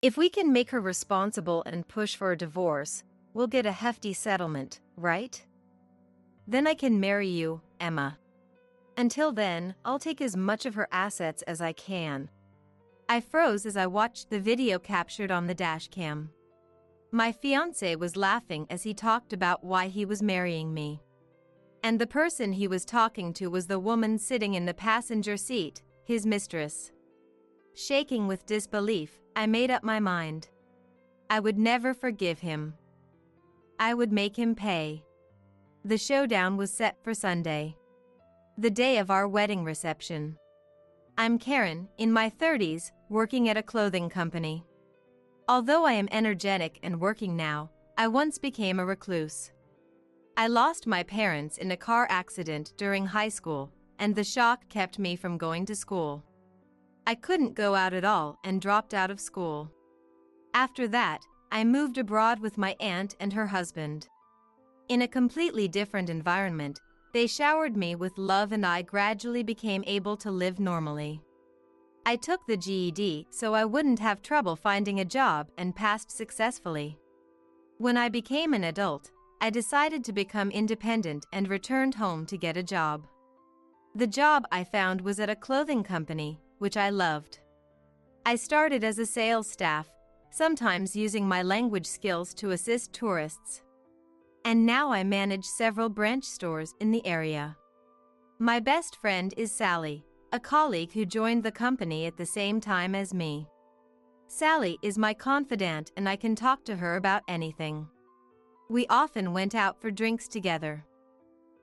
If we can make her responsible and push for a divorce, we'll get a hefty settlement, right? Then I can marry you, Emma. Until then, I'll take as much of her assets as I can. I froze as I watched the video captured on the dashcam. My fiancé was laughing as he talked about why he was marrying me. And the person he was talking to was the woman sitting in the passenger seat, his mistress. Shaking with disbelief, I made up my mind. I would never forgive him. I would make him pay. The showdown was set for Sunday, the day of our wedding reception. I'm Karen, in my 30s, working at a clothing company. Although I am energetic and working now, I once became a recluse. I lost my parents in a car accident during high school, and the shock kept me from going to school. I couldn't go out at all and dropped out of school. After that, I moved abroad with my aunt and her husband. In a completely different environment, they showered me with love and I gradually became able to live normally. I took the GED so I wouldn't have trouble finding a job and passed successfully. When I became an adult, I decided to become independent and returned home to get a job. The job I found was at a clothing company, which I loved. I started as a sales staff, sometimes using my language skills to assist tourists. And now I manage several branch stores in the area. My best friend is Sally, a colleague who joined the company at the same time as me. Sally is my confidant and I can talk to her about anything. We often went out for drinks together.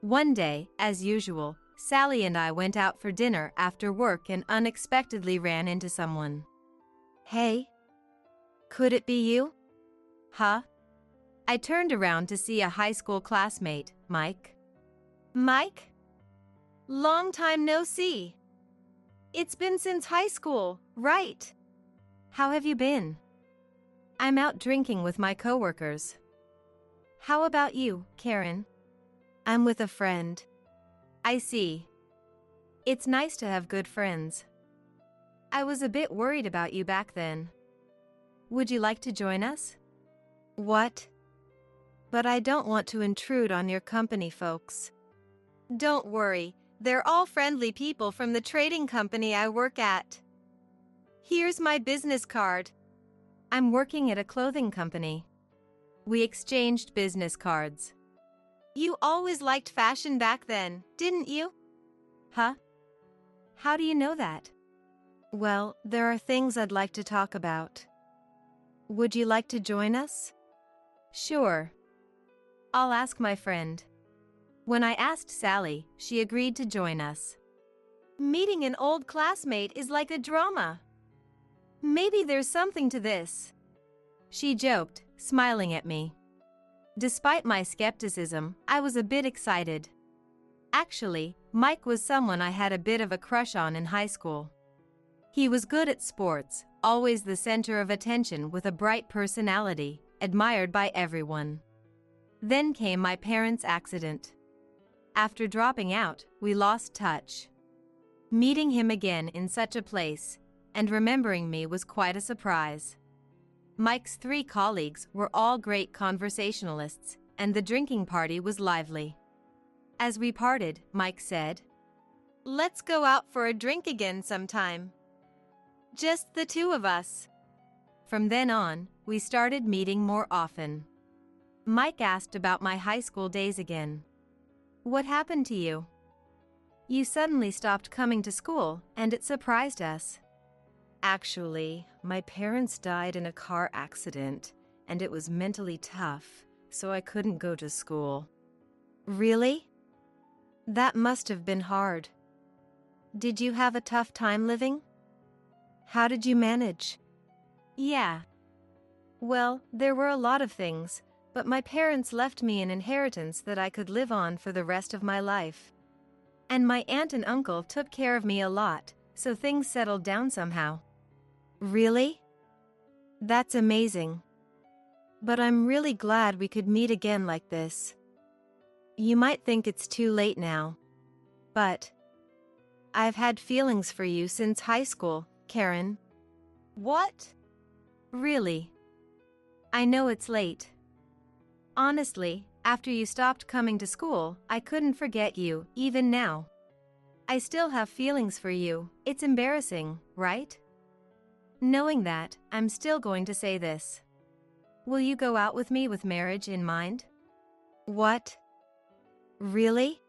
One day, as usual, Sally and I went out for dinner after work and unexpectedly ran into someone. Hey? Could it be you? Huh? I turned around to see a high school classmate, Mike. Mike? Long time no see. It's been since high school, right? How have you been? I'm out drinking with my coworkers. How about you, Karen? I'm with a friend. I see. It's nice to have good friends. I was a bit worried about you back then. Would you like to join us? What? But I don't want to intrude on your company, folks. Don't worry, they're all friendly people from the trading company I work at. Here's my business card. I'm working at a clothing company. We exchanged business cards. You always liked fashion back then, didn't you? Huh? How do you know that? Well, there are things I'd like to talk about. Would you like to join us? Sure. I'll ask my friend. When I asked Sally, she agreed to join us. Meeting an old classmate is like a drama. Maybe there's something to this. She joked, smiling at me. Despite my skepticism, I was a bit excited. Actually, Mike was someone I had a bit of a crush on in high school. He was good at sports, always the center of attention with a bright personality, admired by everyone. Then came my parents' accident. After dropping out, we lost touch. Meeting him again in such a place, and remembering me was quite a surprise. Mike's 3 colleagues were all great conversationalists, and the drinking party was lively. As we parted, Mike said, "Let's go out for a drink again sometime. Just the 2 of us." From then on, we started meeting more often. Mike asked about my high school days again. What happened to you? You suddenly stopped coming to school, and it surprised us. Actually, my parents died in a car accident, and it was mentally tough, so I couldn't go to school. Really? That must have been hard. Did you have a tough time living? How did you manage? Yeah. Well, there were a lot of things, but my parents left me an inheritance that I could live on for the rest of my life. And my aunt and uncle took care of me a lot, so things settled down somehow. Really? That's amazing. But I'm really glad we could meet again like this. You might think it's too late now, but I've had feelings for you since high school, Karen. What? Really? I know it's late. Honestly, after you stopped coming to school, I couldn't forget you, even now. I still have feelings for you. It's embarrassing, right? Knowing that, I'm still going to say this. Will you go out with me with marriage in mind? What? Really?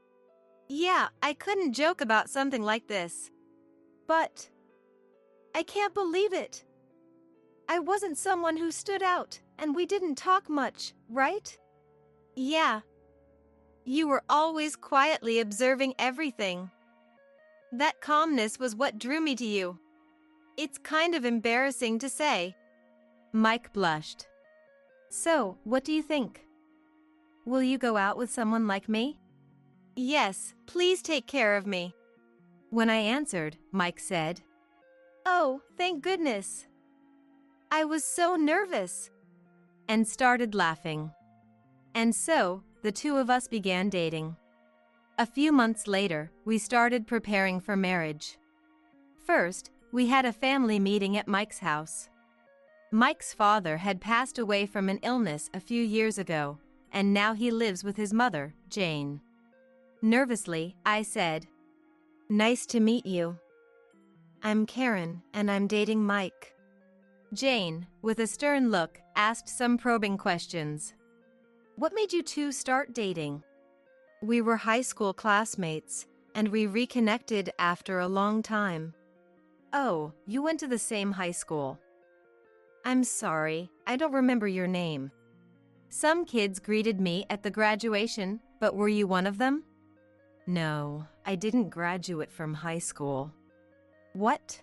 Yeah, I couldn't joke about something like this. But I can't believe it. I wasn't someone who stood out, and we didn't talk much, right? Yeah. You were always quietly observing everything. That calmness was what drew me to you. It's kind of embarrassing to say. Mike blushed. So, what do you think? Will you go out with someone like me? Yes, please take care of me. When I answered, Mike said, "Oh, thank goodness. I was so nervous." And started laughing. And so, the two of us began dating. A few months later, we started preparing for marriage. First, we had a family meeting at Mike's house. Mike's father had passed away from an illness a few years ago, and now he lives with his mother, Jane. Nervously, I said, "Nice to meet you. I'm Karen, and I'm dating Mike." Jane, with a stern look, asked some probing questions. "What made you two start dating?" "We were high school classmates, and we reconnected after a long time." "Oh, you went to the same high school." "I'm sorry, I don't remember your name." "Some kids greeted me at the graduation, but were you one of them?" "No, I didn't graduate from high school." "What?"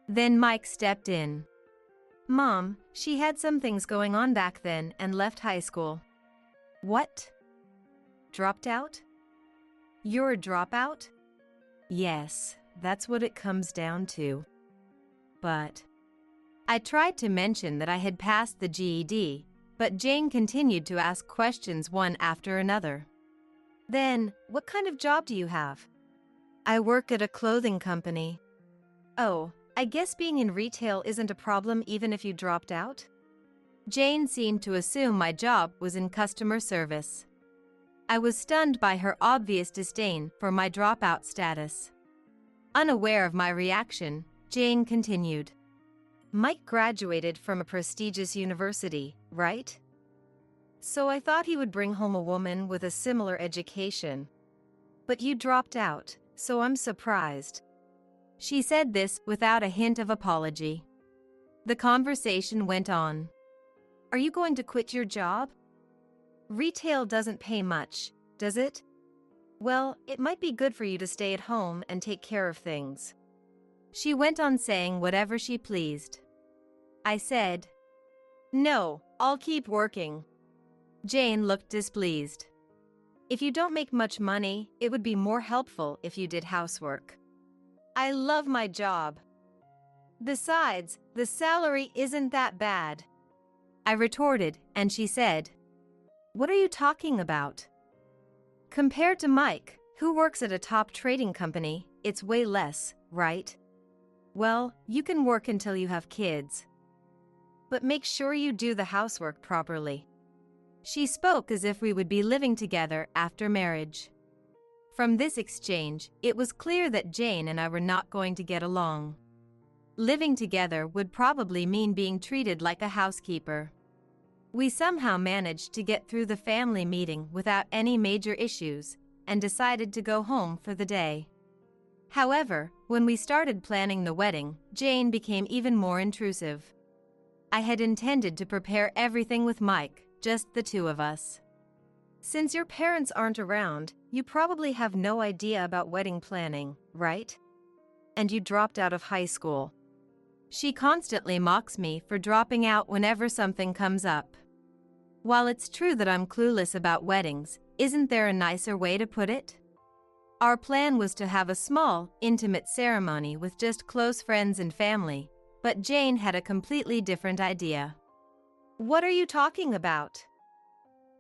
Then Mike stepped in. "Mom, she had some things going on back then and left high school." "What? Dropped out?" "You're a dropout?" "Yes, that's what it comes down to." "But..." I tried to mention that I had passed the GED, but Jane continued to ask questions one after another. "Then, what kind of job do you have?" "I work at a clothing company." "Oh, I guess being in retail isn't a problem even if you dropped out?" Jane seemed to assume my job was in customer service. I was stunned by her obvious disdain for my dropout status. Unaware of my reaction, Jane continued. "Mike graduated from a prestigious university, right? So I thought he would bring home a woman with a similar education. But you dropped out, so I'm surprised." She said this without a hint of apology. The conversation went on. "Are you going to quit your job? Retail doesn't pay much, does it? Well, it might be good for you to stay at home and take care of things." She went on saying whatever she pleased. I said, "No, I'll keep working." Jane looked displeased. "If you don't make much money, it would be more helpful if you did housework." "I love my job. Besides, the salary isn't that bad." I retorted, and she said, "What are you talking about? Compared to Mike, who works at a top trading company, it's way less, right? Well, you can work until you have kids. But make sure you do the housework properly." She spoke as if we would be living together after marriage. From this exchange, it was clear that Jane and I were not going to get along. Living together would probably mean being treated like a housekeeper. We somehow managed to get through the family meeting without any major issues and decided to go home for the day. However, when we started planning the wedding, Jane became even more intrusive. I had intended to prepare everything with Mike, just the two of us. "Since your parents aren't around, you probably have no idea about wedding planning, right? And you dropped out of high school." She constantly mocks me for dropping out whenever something comes up. While it's true that I'm clueless about weddings, isn't there a nicer way to put it? Our plan was to have a small, intimate ceremony with just close friends and family, but Jane had a completely different idea. "What are you talking about?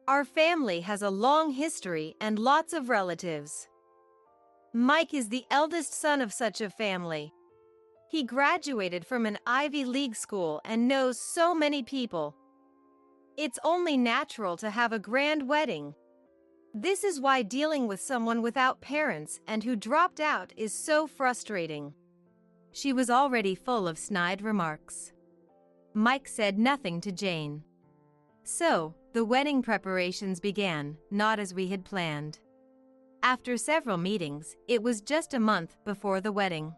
Our family has a long history and lots of relatives. Mike is the eldest son of such a family. He graduated from an Ivy League school and knows so many people. It's only natural to have a grand wedding. This is why dealing with someone without parents and who dropped out is so frustrating." She was already full of snide remarks. Mike said nothing to Jane. So, the wedding preparations began, not as we had planned. After several meetings, it was just a month before the wedding.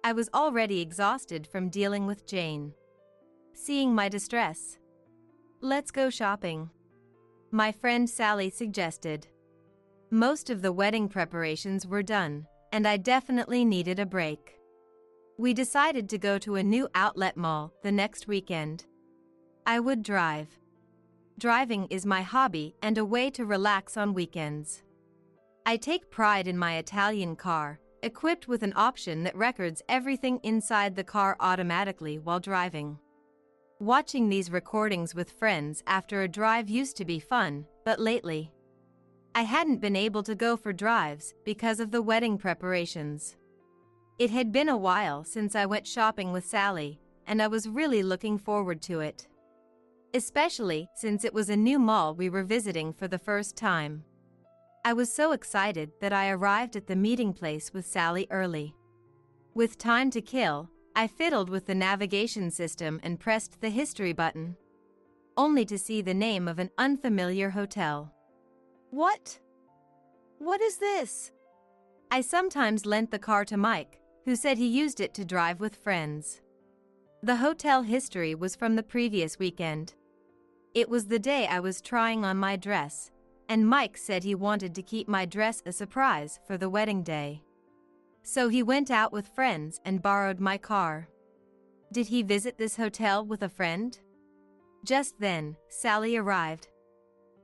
I was already exhausted from dealing with Jane. Seeing my distress, "Let's go shopping," my friend Sally suggested. Most of the wedding preparations were done, and I definitely needed a break. We decided to go to a new outlet mall the next weekend. I would drive. Driving is my hobby and a way to relax on weekends. I take pride in my Italian car, equipped with an option that records everything inside the car automatically while driving. Watching these recordings with friends after a drive used to be fun, but lately, I hadn't been able to go for drives because of the wedding preparations. It had been a while since I went shopping with Sally, and I was really looking forward to it. Especially since it was a new mall we were visiting for the first time. I was so excited that I arrived at the meeting place with Sally early. With time to kill, I fiddled with the navigation system and pressed the history button, only to see the name of an unfamiliar hotel. "What? What is this?" I sometimes lent the car to Mike, who said he used it to drive with friends. The hotel history was from the previous weekend. It was the day I was trying on my dress, and Mike said he wanted to keep my dress a surprise for the wedding day. So he went out with friends and borrowed my car. Did he visit this hotel with a friend? Just then, Sally arrived.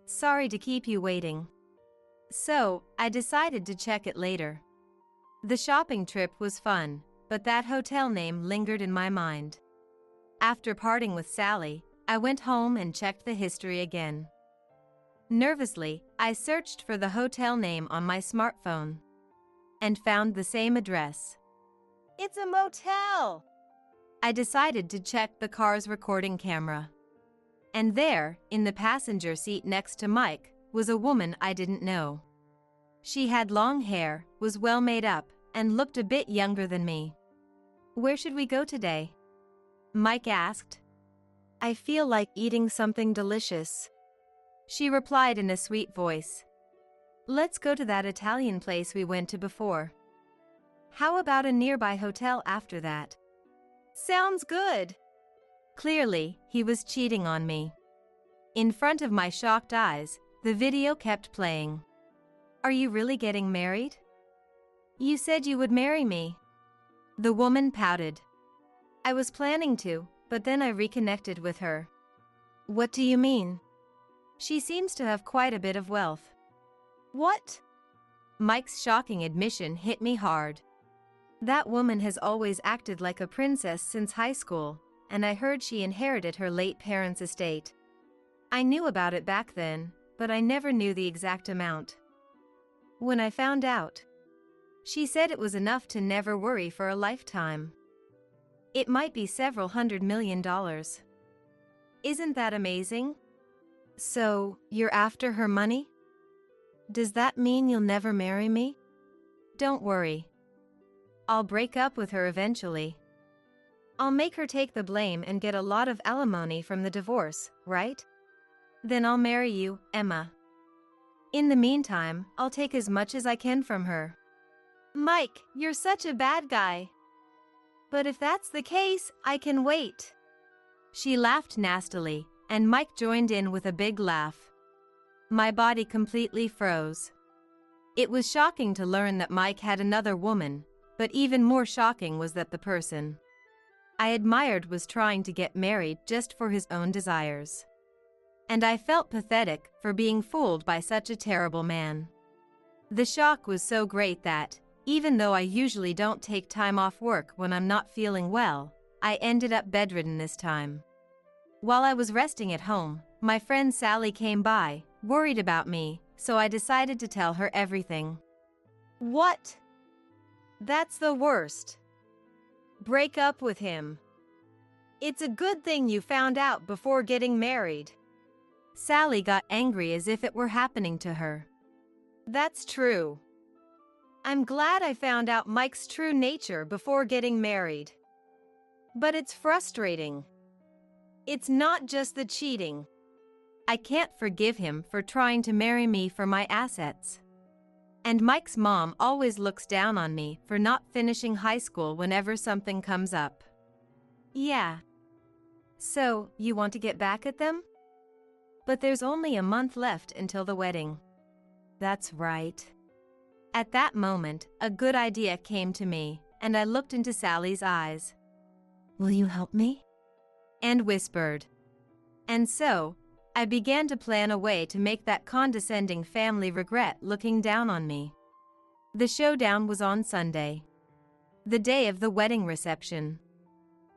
"Sorry to keep you waiting." So, I decided to check it later. The shopping trip was fun, but that hotel name lingered in my mind. After parting with Sally, I went home and checked the history again. Nervously, I searched for the hotel name on my smartphone and found the same address. "It's a motel!" I decided to check the car's recording camera. And there, in the passenger seat next to Mike, was a woman I didn't know. She had long hair, was well made up, and looked a bit younger than me. "Where should we go today?" Mike asked. "I feel like eating something delicious," she replied in a sweet voice. "Let's go to that Italian place we went to before. How about a nearby hotel after that?" "Sounds good." Clearly, he was cheating on me. In front of my shocked eyes, the video kept playing. "Are you really getting married? You said you would marry me." The woman pouted. "I was planning to, but then I reconnected with her." "What do you mean?" "She seems to have quite a bit of wealth." "What?" Mike's shocking admission hit me hard. That woman has always acted like a princess since high school, and I heard she inherited her late parents' estate. I knew about it back then, but I never knew the exact amount. When I found out, she said it was enough to never worry for a lifetime. It might be several $100 million. Isn't that amazing? So, you're after her money? Does that mean you'll never marry me? Don't worry. I'll break up with her eventually. I'll make her take the blame and get a lot of alimony from the divorce, right? Then I'll marry you, Emma. In the meantime, I'll take as much as I can from her. Mike, you're such a bad guy. But if that's the case, I can wait. She laughed nastily, and Mike joined in with a big laugh. My body completely froze. It was shocking to learn that Mike had another woman, but even more shocking was that the person I admired was trying to get married just for his own desires. And I felt pathetic for being fooled by such a terrible man. The shock was so great that, even though I usually don't take time off work when I'm not feeling well, I ended up bedridden this time. While I was resting at home, my friend Sally came by, worried about me, so I decided to tell her everything. What? That's the worst. Break up with him. It's a good thing you found out before getting married. Sally got angry as if it were happening to her. That's true. I'm glad I found out Mike's true nature before getting married. But it's frustrating. It's not just the cheating. I can't forgive him for trying to marry me for my assets. And Mike's mom always looks down on me for not finishing high school whenever something comes up. Yeah. So, you want to get back at them? But there's only a month left until the wedding. That's right. At that moment, a good idea came to me, and I looked into Sally's eyes. Will you help me? And whispered. And so, I began to plan a way to make that condescending family regret looking down on me. The showdown was on Sunday, the day of the wedding reception.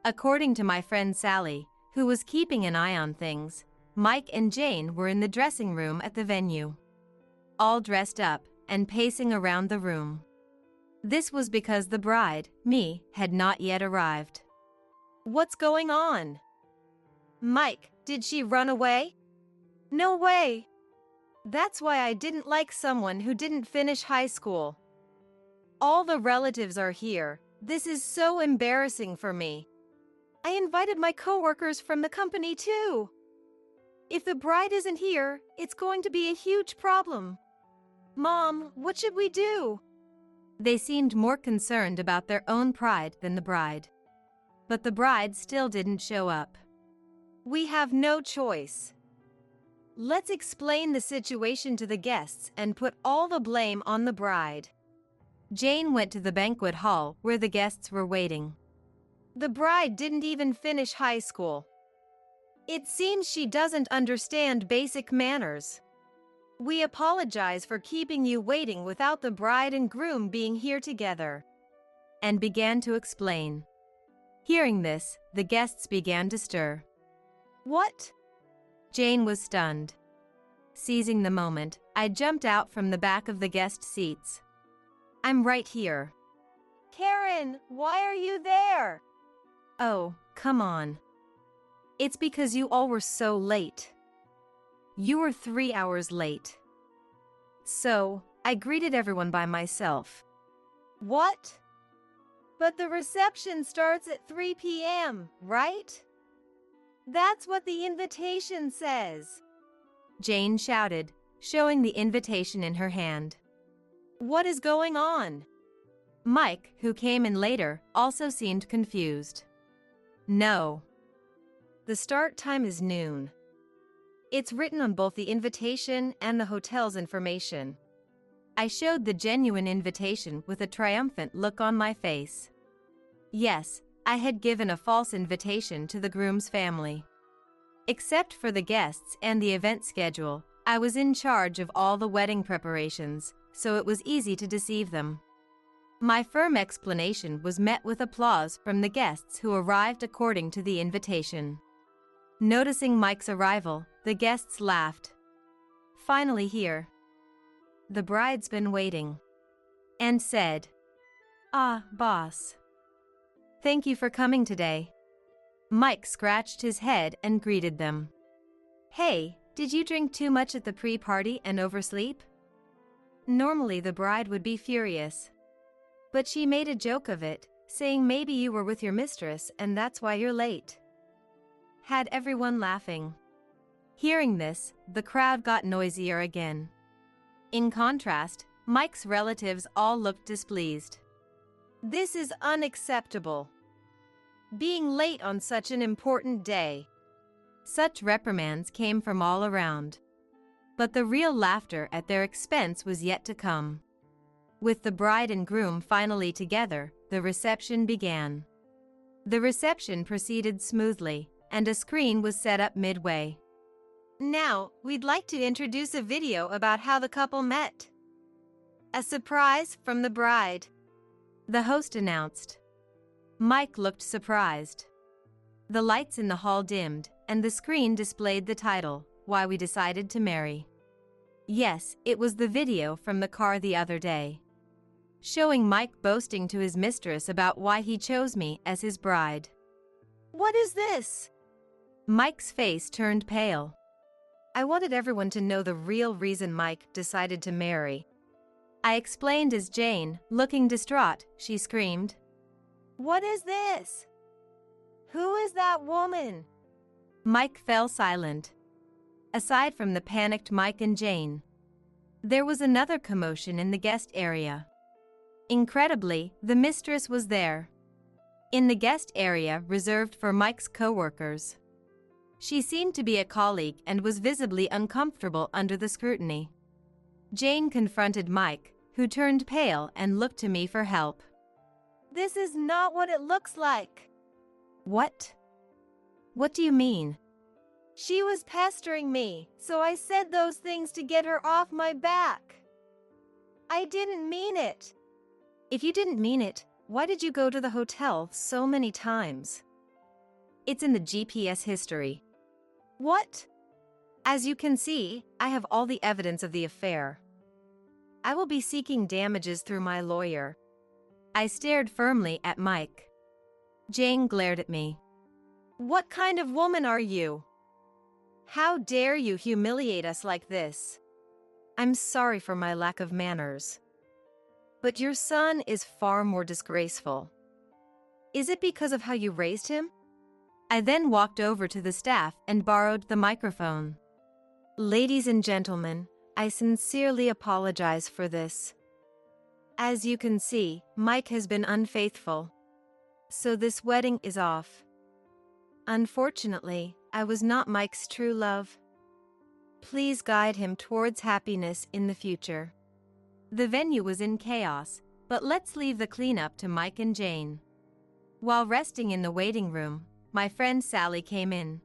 According to my friend Sally, who was keeping an eye on things, Mike and Jane were in the dressing room at the venue, all dressed up and pacing around the room. This was because the bride, me, had not yet arrived. What's going on? Mike, did she run away? No way. That's why I didn't like someone who didn't finish high school. All the relatives are here. This is so embarrassing for me. I invited my coworkers from the company too. If the bride isn't here, it's going to be a huge problem. Mom, what should we do? They seemed more concerned about their own pride than the bride. But the bride still didn't show up. We have no choice. Let's explain the situation to the guests and put all the blame on the bride. Jane went to the banquet hall where the guests were waiting. The bride didn't even finish high school. It seems she doesn't understand basic manners. We apologize for keeping you waiting without the bride and groom being here together. And began to explain. Hearing this, the guests began to stir. What? Jane was stunned. Seizing the moment, I jumped out from the back of the guest seats. I'm right here. Karen, why are you there? Oh, come on. It's because you all were so late. You were 3 hours late. So, I greeted everyone by myself. What? But the reception starts at 3 p.m., right? That's what the invitation says. Jane shouted, showing the invitation in her hand. What is going on? Mike, who came in later, also seemed confused. No. The start time is noon. It's written on both the invitation and the hotel's information. I showed the genuine invitation with a triumphant look on my face. Yes, I had given a false invitation to the groom's family. Except for the guests and the event schedule, I was in charge of all the wedding preparations, so it was easy to deceive them. My firm explanation was met with applause from the guests who arrived according to the invitation. Noticing Mike's arrival, the guests laughed. Finally here. The bride's been waiting. And said, "Ah, boss. Thank you for coming today." Mike scratched his head and greeted them. Hey, did you drink too much at the pre-party and oversleep? Normally the bride would be furious. But she made a joke of it, saying maybe you were with your mistress and that's why you're late. Had everyone laughing. Hearing this, the crowd got noisier again. In contrast, Mike's relatives all looked displeased. This is unacceptable. Being late on such an important day. Such reprimands came from all around. But the real laughter at their expense was yet to come. With the bride and groom finally together, the reception began. The reception proceeded smoothly, and a screen was set up midway. Now, we'd like to introduce a video about how the couple met. A surprise from the bride. The host announced. Mike looked surprised. The lights in the hall dimmed, and the screen displayed the title, Why We Decided to Marry. Yes, it was the video from the car the other day. showing Mike boasting to his mistress about why he chose me as his bride. "What is this?" Mike's face turned pale. I wanted everyone to know the real reason Mike decided to marry. I explained as Jane, looking distraught, she screamed, "What is this? Who is that woman?" Mike fell silent. Aside from the panicked Mike and Jane, there was another commotion in the guest area. Incredibly, the mistress was there. In the guest area reserved for Mike's co-workers. She seemed to be a colleague and was visibly uncomfortable under the scrutiny. Jane confronted Mike, who turned pale and looked to me for help. "This is not what it looks like." "What? What do you mean?" "She was pestering me, so I said those things to get her off my back. I didn't mean it." "If you didn't mean it, why did you go to the hotel so many times?" "It's in the GPS history." "What?" "As you can see, I have all the evidence of the affair. I will be seeking damages through my lawyer." I stared firmly at Mike. Jane glared at me. "What kind of woman are you? How dare you humiliate us like this?" "I'm sorry for my lack of manners. But your son is far more disgraceful." "Is it because of how you raised him?" I then walked over to the staff and borrowed the microphone. "Ladies and gentlemen, I sincerely apologize for this. As you can see, Mike has been unfaithful. So this wedding is off. Unfortunately, I was not Mike's true love. Please guide him towards happiness in the future." The venue was in chaos, but let's leave the cleanup to Mike and Jane. While resting in the waiting room, my friend Sally came in.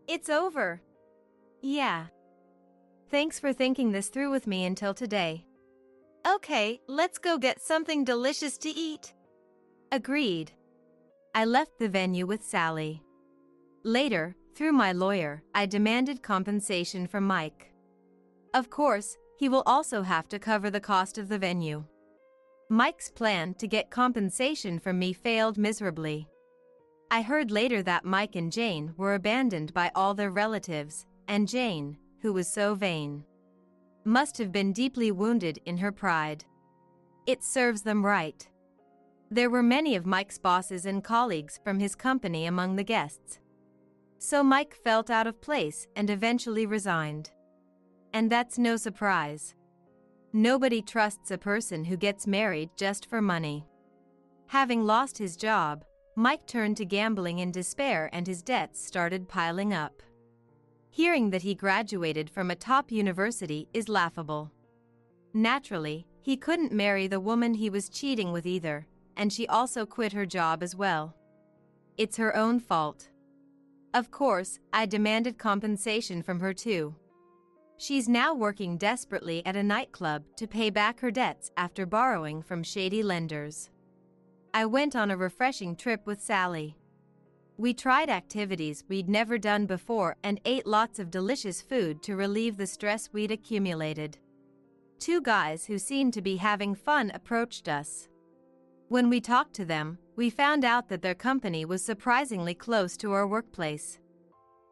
"It's over." "Yeah. Thanks for thinking this through with me until today." "Okay, let's go get something delicious to eat." Agreed. I left the venue with Sally. Later, through my lawyer, I demanded compensation from Mike. Of course, he will also have to cover the cost of the venue. Mike's plan to get compensation from me failed miserably. I heard later that Mike and Jane were abandoned by all their relatives, and Jane, who was so vain, must have been deeply wounded in her pride. It serves them right. There were many of Mike's bosses and colleagues from his company among the guests. So Mike felt out of place and eventually resigned. And that's no surprise. Nobody trusts a person who gets married just for money. Having lost his job, Mike turned to gambling in despair and his debts started piling up. Hearing that he graduated from a top university is laughable. Naturally, he couldn't marry the woman he was cheating with either, and she also quit her job as well. It's her own fault. Of course, I demanded compensation from her too. She's now working desperately at a nightclub to pay back her debts after borrowing from shady lenders. I went on a refreshing trip with Sally. We tried activities we'd never done before and ate lots of delicious food to relieve the stress we'd accumulated. Two guys who seemed to be having fun approached us. When we talked to them, we found out that their company was surprisingly close to our workplace.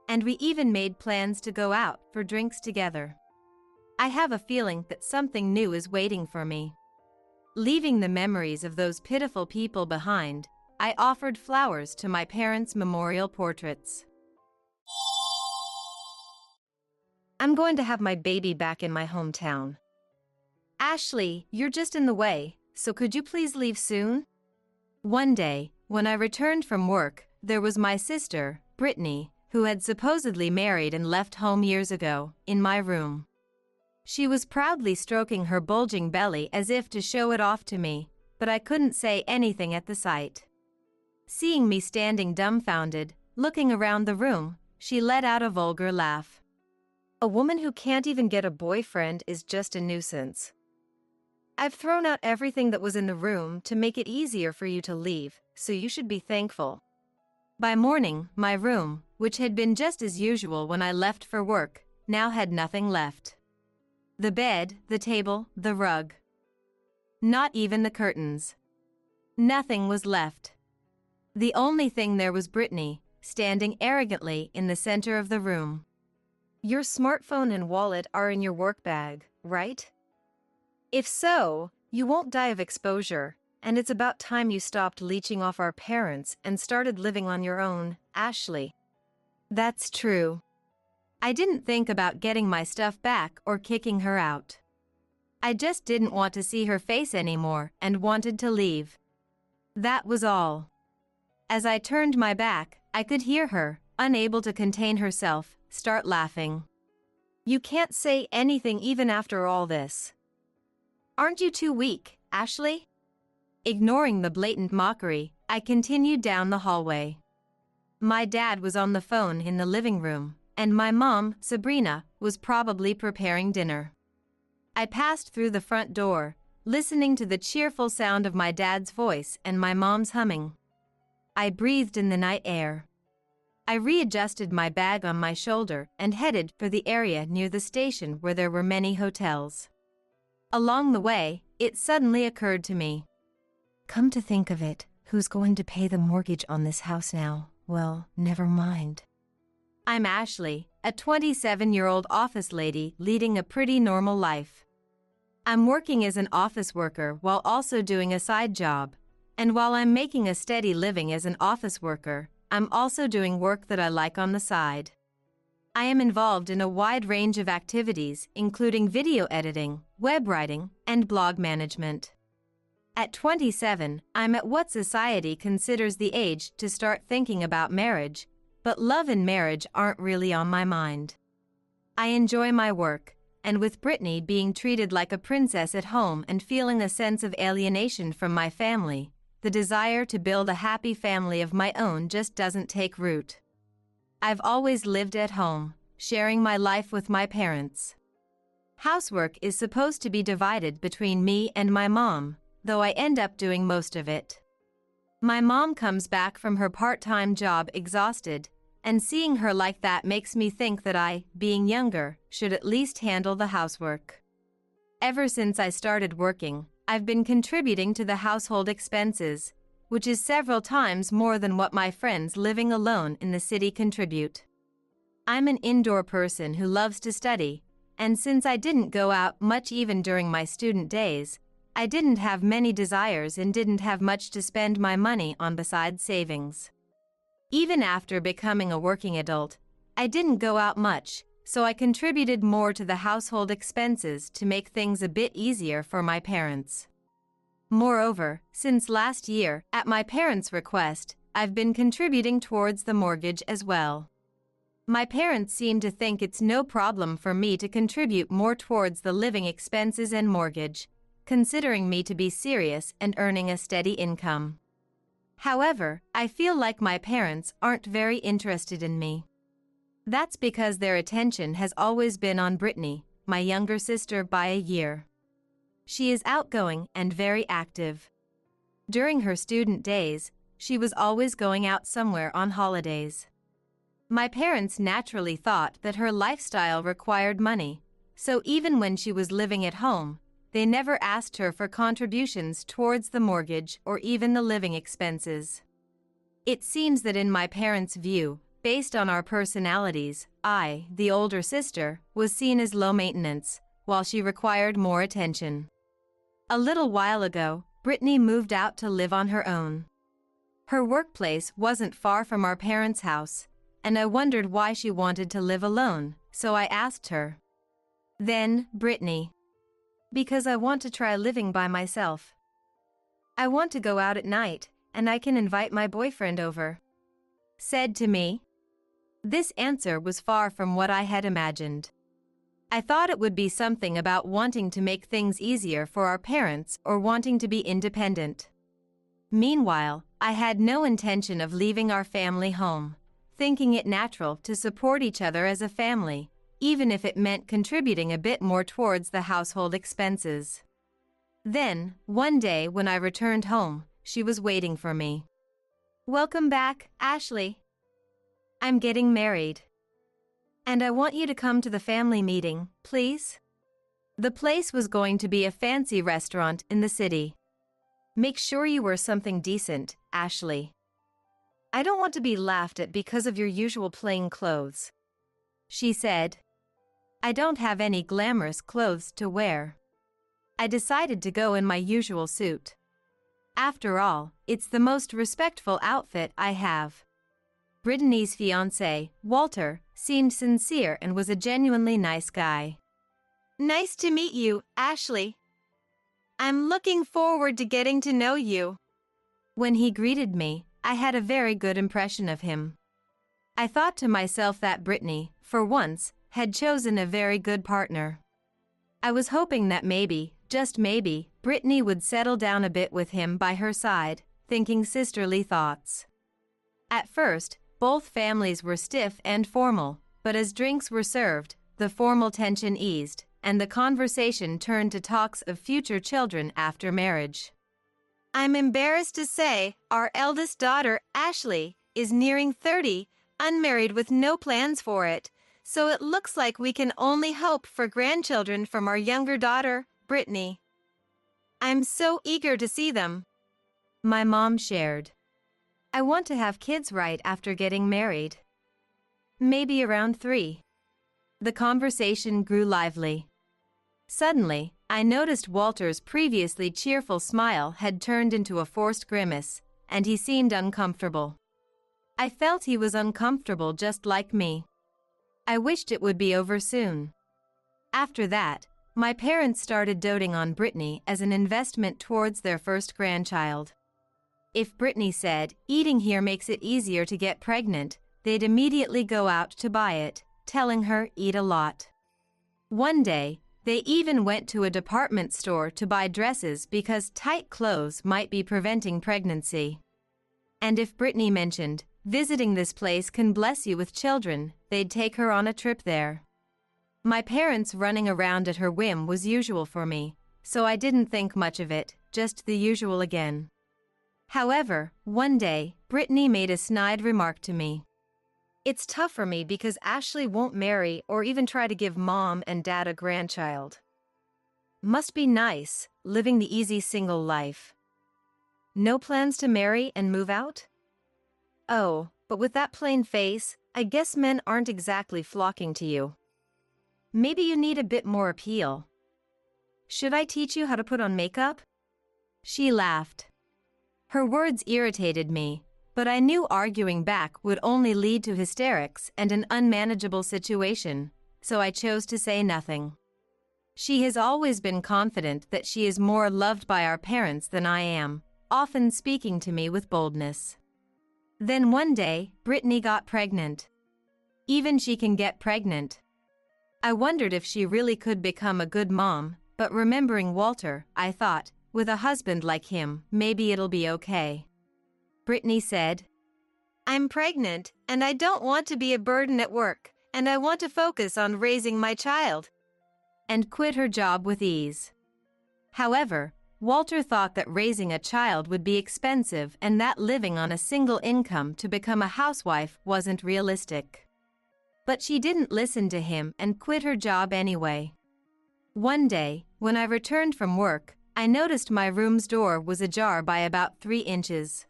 And we even made plans to go out for drinks together. I have a feeling that something new is waiting for me. Leaving the memories of those pitiful people behind, I offered flowers to my parents' memorial portraits. I'm going to have my baby back in my hometown. Ashley, you're just in the way, so could you please leave soon? One day, when I returned from work, there was my sister, Brittany, who had supposedly married and left home years ago, in my room. She was proudly stroking her bulging belly as if to show it off to me, but I couldn't say anything at the sight. Seeing me standing dumbfounded, looking around the room, she let out a vulgar laugh. A woman who can't even get a boyfriend is just a nuisance. I've thrown out everything that was in the room to make it easier for you to leave, so you should be thankful. By morning, my room, which had been just as usual when I left for work, now had nothing left. The bed, the table, the rug. not even the curtains. Nothing was left. The only thing there was Brittany, standing arrogantly in the center of the room. Your smartphone and wallet are in your work bag, right? If so, you won't die of exposure, and it's about time you stopped leeching off our parents and started living on your own, Ashley. That's true. I didn't think about getting my stuff back or kicking her out. I just didn't want to see her face anymore and wanted to leave. That was all. As I turned my back, I could hear her, unable to contain herself, start laughing. You can't say anything even after all this. Aren't you too weak, Ashley? Ignoring the blatant mockery, I continued down the hallway. My dad was on the phone in the living room, and my mom, Sabrina, was probably preparing dinner. I passed through the front door, listening to the cheerful sound of my dad's voice and my mom's humming. I breathed in the night air. I readjusted my bag on my shoulder and headed for the area near the station where there were many hotels. Along the way, it suddenly occurred to me. Come to think of it, who's going to pay the mortgage on this house now? Well, never mind. I'm Ashley, a 27-year-old office lady leading a pretty normal life. I'm working as an office worker while also doing a side job, and while I'm making a steady living as an office worker, I'm also doing work that I like on the side. I am involved in a wide range of activities, including video editing, web writing, and blog management. At 27, I'm at what society considers the age to start thinking about marriage, but love and marriage aren't really on my mind. I enjoy my work, and with Brittany being treated like a princess at home and feeling a sense of alienation from my family, the desire to build a happy family of my own just doesn't take root. I've always lived at home, sharing my life with my parents. Housework is supposed to be divided between me and my mom, though I end up doing most of it. My mom comes back from her part-time job exhausted, and seeing her like that makes me think that I, being younger, should at least handle the housework. Ever since I started working, I've been contributing to the household expenses, which is several times more than what my friends living alone in the city contribute. I'm an indoor person who loves to study, and since I didn't go out much even during my student days, I didn't have many desires and didn't have much to spend my money on besides savings. Even after becoming a working adult, I didn't go out much, so I contributed more to the household expenses to make things a bit easier for my parents. Moreover, since last year, at my parents' request, I've been contributing towards the mortgage as well. My parents seem to think it's no problem for me to contribute more towards the living expenses and mortgage, considering me to be serious and earning a steady income. However, I feel like my parents aren't very interested in me. That's because their attention has always been on Brittany, my younger sister by a year. She is outgoing and very active. During her student days, she was always going out somewhere on holidays. My parents naturally thought that her lifestyle required money, so even when she was living at home, they never asked her for contributions towards the mortgage or even the living expenses. It seems that in my parents' view, based on our personalities, I, the older sister, was seen as low maintenance, while she required more attention. A little while ago, Brittany moved out to live on her own. Her workplace wasn't far from our parents' house, and I wondered why she wanted to live alone, so I asked her. Then, Brittany. Because I want to try living by myself. I want to go out at night, and I can invite my boyfriend over. Said to me. This answer was far from what I had imagined. I thought it would be something about wanting to make things easier for our parents or wanting to be independent. Meanwhile, I had no intention of leaving our family home, thinking it natural to support each other as a family, even if it meant contributing a bit more towards the household expenses. Then, one day when I returned home, she was waiting for me. Welcome back, Ashley. I'm getting married. And I want you to come to the family meeting, please? The place was going to be a fancy restaurant in the city. Make sure you wear something decent, Ashley. I don't want to be laughed at because of your usual plain clothes, she said. I don't have any glamorous clothes to wear. I decided to go in my usual suit. After all, it's the most respectful outfit I have. Brittany's fiancé, Walter, seemed sincere and was a genuinely nice guy. Nice to meet you, Ashley. I'm looking forward to getting to know you. When he greeted me, I had a very good impression of him. I thought to myself that Brittany, for once, had chosen a very good partner. I was hoping that maybe, just maybe, Brittany would settle down a bit with him by her side, thinking sisterly thoughts. At first, both families were stiff and formal, but as drinks were served, the formal tension eased, and the conversation turned to talks of future children after marriage. I'm embarrassed to say, our eldest daughter, Ashley, is nearing 30, unmarried with no plans for it, so it looks like we can only hope for grandchildren from our younger daughter, Brittany. I'm so eager to see them. My mom shared. I want to have kids right after getting married. Maybe around 3. The conversation grew lively. Suddenly, I noticed Walter's previously cheerful smile had turned into a forced grimace, and he seemed uncomfortable. I felt he was uncomfortable just like me. I wished it would be over soon. After that, my parents started doting on Brittany as an investment towards their first grandchild. If Brittany said, eating here makes it easier to get pregnant, they'd immediately go out to buy it, telling her eat a lot. One day, they even went to a department store to buy dresses because tight clothes might be preventing pregnancy. And if Brittany mentioned, visiting this place can bless you with children, they'd take her on a trip there. My parents running around at her whim was usual for me, so I didn't think much of it, just the usual again. However, one day, Brittany made a snide remark to me. It's tough for me because Ashley won't marry or even try to give mom and dad a grandchild. Must be nice, living the easy single life. No plans to marry and move out? Oh, but with that plain face, I guess men aren't exactly flocking to you. Maybe you need a bit more appeal. Should I teach you how to put on makeup? She laughed. Her words irritated me, but I knew arguing back would only lead to hysterics and an unmanageable situation, so I chose to say nothing. She has always been confident that she is more loved by our parents than I am, often speaking to me with boldness. Then one day, Brittany got pregnant. Even she can get pregnant. I wondered if she really could become a good mom, but remembering Walter, I thought, with a husband like him, maybe it'll be okay. Brittany said, I'm pregnant, and I don't want to be a burden at work, and I want to focus on raising my child. And quit her job with ease. However, Walter thought that raising a child would be expensive and that living on a single income to become a housewife wasn't realistic. But she didn't listen to him and quit her job anyway. One day, when I returned from work, I noticed my room's door was ajar by about 3 inches.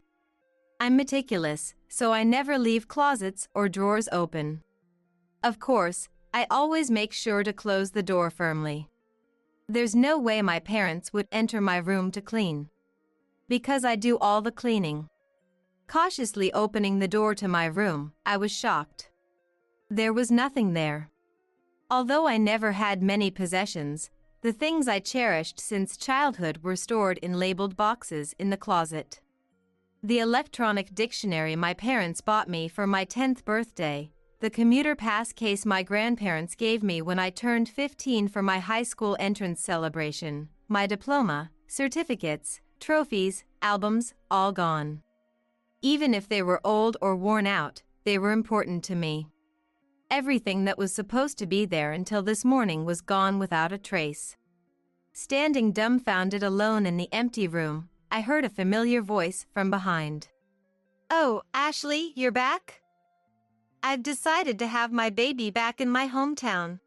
I'm meticulous, so I never leave closets or drawers open. Of course, I always make sure to close the door firmly. There's no way my parents would enter my room to clean. Because I do all the cleaning. Cautiously opening the door to my room, I was shocked. There was nothing there. Although I never had many possessions, the things I cherished since childhood were stored in labeled boxes in the closet. The electronic dictionary my parents bought me for my 10th birthday, the commuter pass case my grandparents gave me when I turned 15 for my high school entrance celebration, my diploma, certificates, trophies, albums, all gone. Even if they were old or worn out, they were important to me. Everything that was supposed to be there until this morning was gone without a trace. Standing dumbfounded alone in the empty room, I heard a familiar voice from behind. Oh, Ashley, you're back? I've decided to have my baby back in my hometown.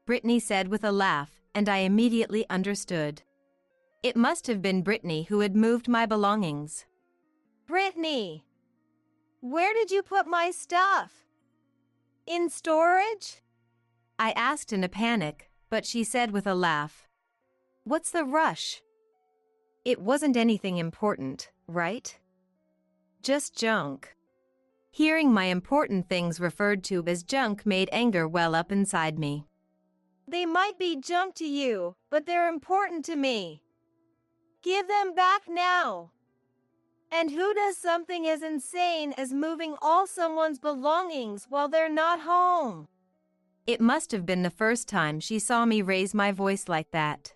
Brittany said with a laugh, and I immediately understood. It must have been Brittany who had moved my belongings. Brittany, where did you put my stuff? In storage? I asked in a panic, but she said with a laugh, "What's the rush? It wasn't anything important, right? Just junk." Hearing my important things referred to as junk made anger well up inside me. They might be junk to you, but they're important to me. Give them back now. And who does something as insane as moving all someone's belongings while they're not home? It must have been the first time she saw me raise my voice like that.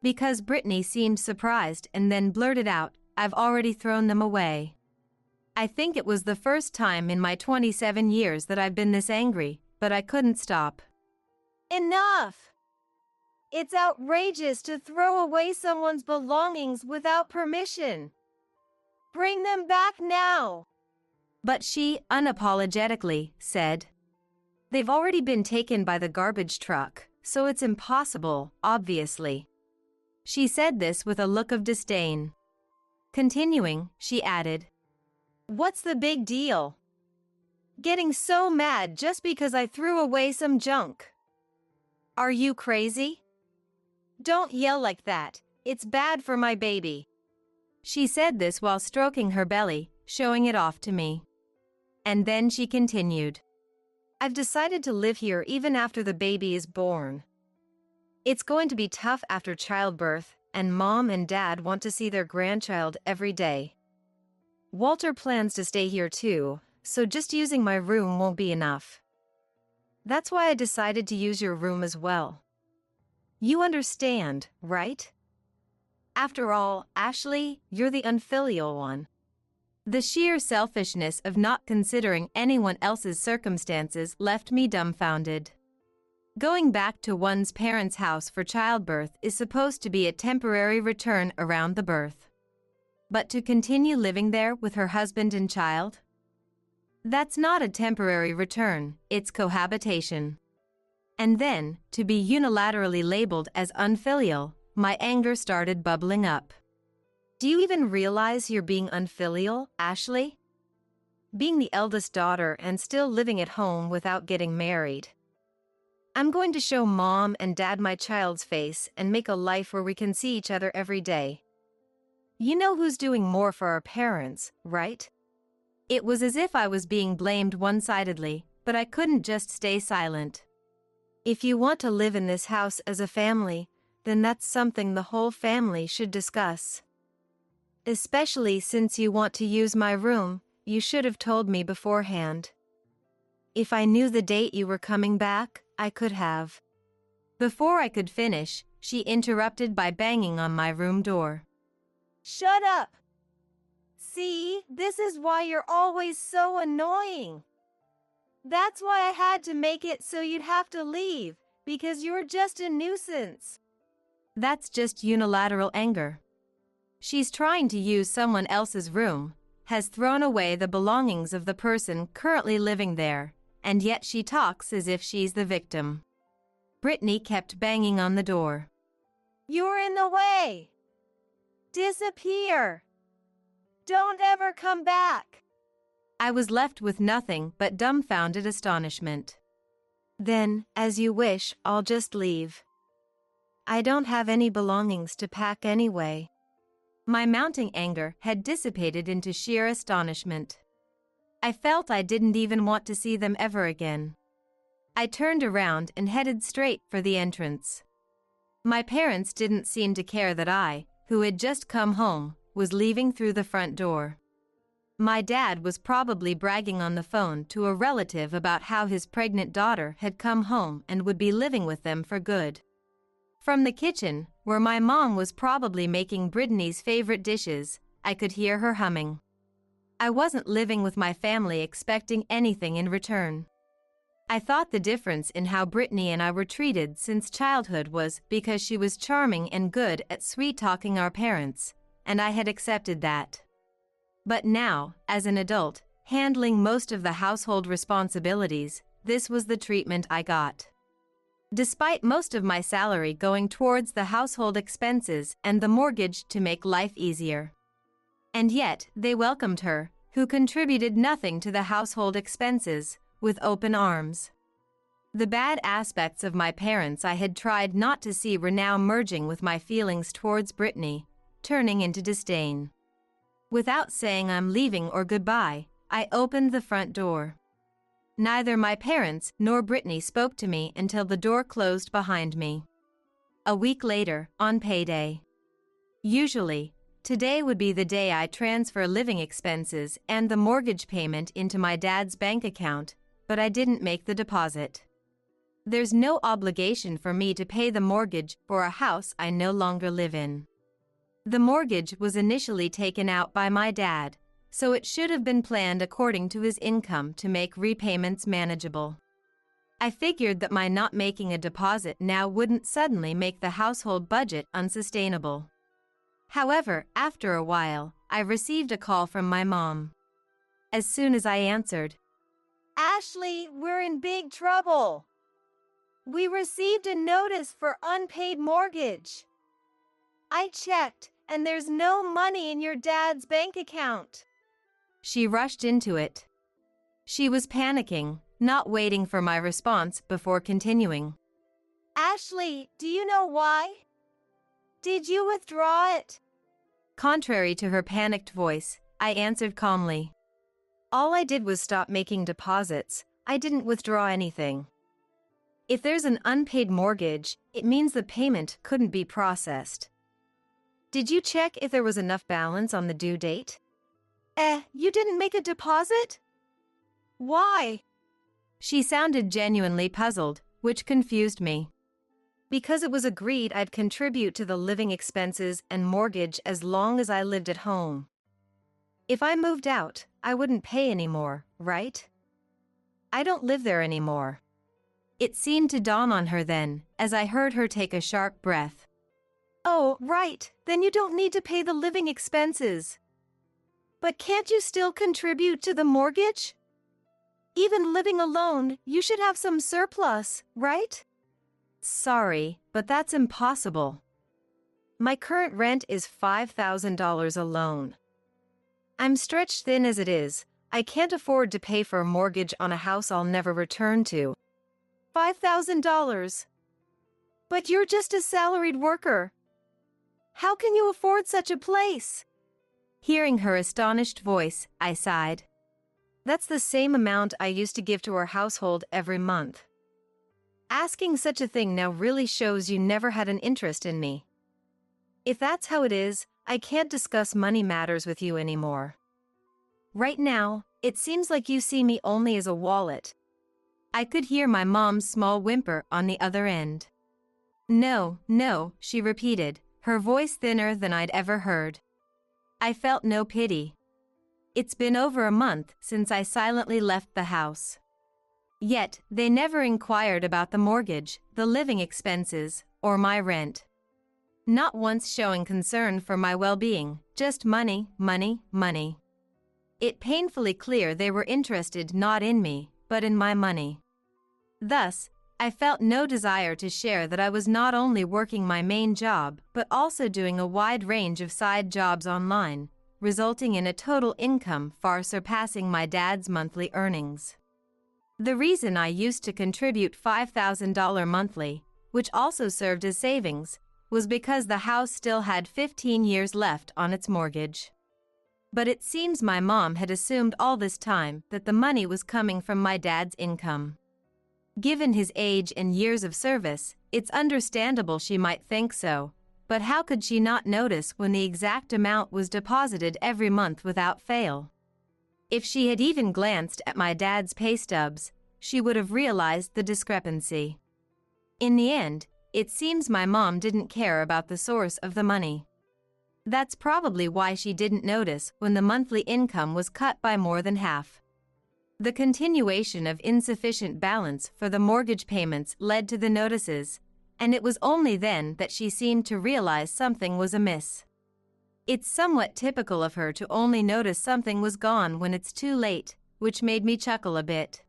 Because Brittany seemed surprised and then blurted out, "I've already thrown them away." I think it was the first time in my 27 years that I've been this angry, but I couldn't stop. Enough! It's outrageous to throw away someone's belongings without permission. Bring them back now. But she unapologetically said, "They've already been taken by the garbage truck, so it's impossible, obviously." She said this with a look of disdain. Continuing, she added, "What's the big deal? Getting so mad just because I threw away some junk? Are you crazy? Don't yell like that, it's bad for my baby." She said this while stroking her belly, showing it off to me. And then she continued, "I've decided to live here even after the baby is born. It's going to be tough after childbirth, and Mom and Dad want to see their grandchild every day. Walter plans to stay here too, so just using my room won't be enough. That's why I decided to use your room as well. You understand, right? After all, Ashley, you're the unfilial one." The sheer selfishness of not considering anyone else's circumstances left me dumbfounded. Going back to one's parents' house for childbirth is supposed to be a temporary return around the birth. But to continue living there with her husband and child? That's not a temporary return, it's cohabitation. And then, to be unilaterally labeled as unfilial, my anger started bubbling up. Do you even realize you're being unfilial, Ashley? Being the eldest daughter and still living at home without getting married. I'm going to show Mom and Dad my child's face and make a life where we can see each other every day. You know who's doing more for our parents, right? It was as if I was being blamed one-sidedly, but I couldn't just stay silent. If you want to live in this house as a family, then that's something the whole family should discuss. Especially since you want to use my room, you should have told me beforehand. If I knew the date you were coming back, I could have." Before I could finish, she interrupted by banging on my room door. Shut up! See, this is why you're always so annoying. That's why I had to make it so you'd have to leave, because you're just a nuisance. That's just unilateral anger. She's trying to use someone else's room, has thrown away the belongings of the person currently living there, and yet she talks as if she's the victim. Brittany kept banging on the door. You're in the way. Disappear. Don't ever come back. I was left with nothing but dumbfounded astonishment. Then, as you wish, I'll just leave. I don't have any belongings to pack anyway. My mounting anger had dissipated into sheer astonishment. I felt I didn't even want to see them ever again. I turned around and headed straight for the entrance. My parents didn't seem to care that I, who had just come home, was leaving through the front door. My dad was probably bragging on the phone to a relative about how his pregnant daughter had come home and would be living with them for good. From the kitchen, where my mom was probably making Brittany's favorite dishes, I could hear her humming. I wasn't living with my family expecting anything in return. I thought the difference in how Brittany and I were treated since childhood was because she was charming and good at sweet-talking our parents, and I had accepted that. But now, as an adult, handling most of the household responsibilities, this was the treatment I got. despite most of my salary going towards the household expenses and the mortgage to make life easier. And yet, they welcomed her, who contributed nothing to the household expenses, with open arms. The bad aspects of my parents I had tried not to see were now merging with my feelings towards Brittany, turning into disdain. Without saying I'm leaving or goodbye, I opened the front door. Neither my parents nor Brittany spoke to me until the door closed behind me. A week later, on payday. Usually, today would be the day I transfer living expenses and the mortgage payment into my dad's bank account, but I didn't make the deposit. There's no obligation for me to pay the mortgage for a house I no longer live in. The mortgage was initially taken out by my dad, so it should have been planned according to his income to make repayments manageable. I figured that my not making a deposit now wouldn't suddenly make the household budget unsustainable. However, after a while, I received a call from my mom. As soon as I answered, Ashley, we're in big trouble. We received a notice for unpaid mortgage. I checked, and there's no money in your dad's bank account. She rushed into it. She was panicking, not waiting for my response before continuing. Ashley, do you know why? Did you withdraw it? Contrary to her panicked voice, I answered calmly. All I did was stop making deposits. I didn't withdraw anything. If there's an unpaid mortgage, it means the payment couldn't be processed. Did you check if there was enough balance on the due date? You didn't make a deposit? Why? She sounded genuinely puzzled, which confused me. Because it was agreed I'd contribute to the living expenses and mortgage as long as I lived at home. If I moved out, I wouldn't pay anymore, right? I don't live there anymore. It seemed to dawn on her then, as I heard her take a sharp breath. Oh, right, then you don't need to pay the living expenses. But can't you still contribute to the mortgage? Even living alone, you should have some surplus, right? Sorry, but that's impossible. My current rent is $5,000 alone. I'm stretched thin as it is. I can't afford to pay for a mortgage on a house I'll never return to. $5,000. But you're just a salaried worker. How can you afford such a place? Hearing her astonished voice, I sighed. That's the same amount I used to give to our household every month. Asking such a thing now really shows you never had an interest in me. If that's how it is, I can't discuss money matters with you anymore. Right now, it seems like you see me only as a wallet. I could hear my mom's small whimper on the other end. No, she repeated, her voice thinner than I'd ever heard. I felt no pity. It's been over a month since I silently left the house. Yet, they never inquired about the mortgage, the living expenses, or my rent. Not once showing concern for my well-being, just money, money, money. It painfully clear they were interested not in me, but in my money. Thus, I felt no desire to share that I was not only working my main job, but also doing a wide range of side jobs online, resulting in a total income far surpassing my dad's monthly earnings. The reason I used to contribute $5,000 monthly, which also served as savings, was because the house still had 15 years left on its mortgage. But it seems my mom had assumed all this time that the money was coming from my dad's income. Given his age and years of service, it's understandable she might think so, but how could she not notice when the exact amount was deposited every month without fail? If she had even glanced at my dad's pay stubs, she would have realized the discrepancy. In the end, it seems my mom didn't care about the source of the money. That's probably why she didn't notice when the monthly income was cut by more than half. The continuation of insufficient balance for the mortgage payments led to the notices, and it was only then that she seemed to realize something was amiss. It's somewhat typical of her to only notice something was gone when it's too late, which made me chuckle a bit.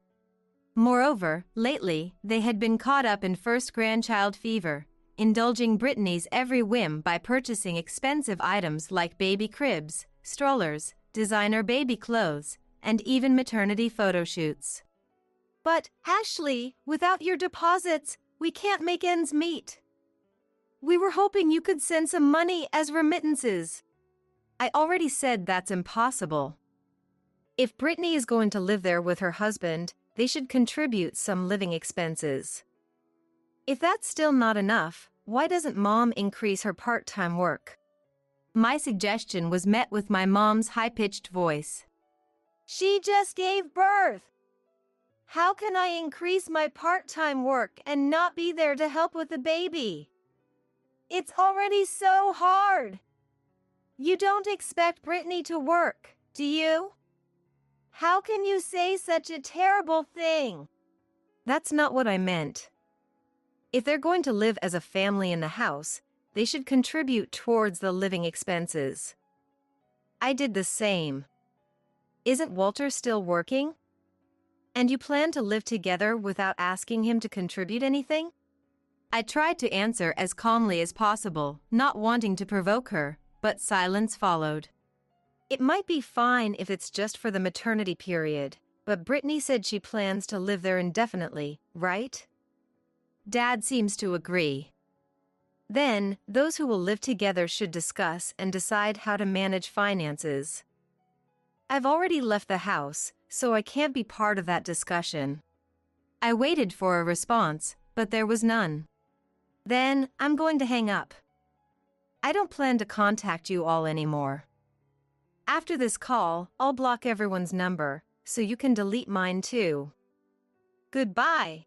Moreover, lately, they had been caught up in first grandchild fever, indulging Brittany's every whim by purchasing expensive items like baby cribs, strollers, designer baby clothes, and even maternity photo shoots. But, Ashley, without your deposits, we can't make ends meet. We were hoping you could send some money as remittances. I already said that's impossible. If Brittany is going to live there with her husband, they should contribute some living expenses. If that's still not enough, why doesn't Mom increase her part-time work? My suggestion was met with my mom's high-pitched voice. She just gave birth. How can I increase my part-time work and not be there to help with the baby? It's already so hard. You don't expect Brittany to work, do you? How can you say such a terrible thing? That's not what I meant. If they're going to live as a family in the house, they should contribute towards the living expenses. I did the same. Isn't Walter still working? And you plan to live together without asking him to contribute anything? I tried to answer as calmly as possible, not wanting to provoke her, but silence followed. It might be fine if it's just for the maternity period, but Brittany said she plans to live there indefinitely, right? Dad seems to agree. Then, those who will live together should discuss and decide how to manage finances. I've already left the house, so I can't be part of that discussion. I waited for a response, but there was none. Then, I'm going to hang up. I don't plan to contact you all anymore. After this call, I'll block everyone's number, so you can delete mine too. Goodbye.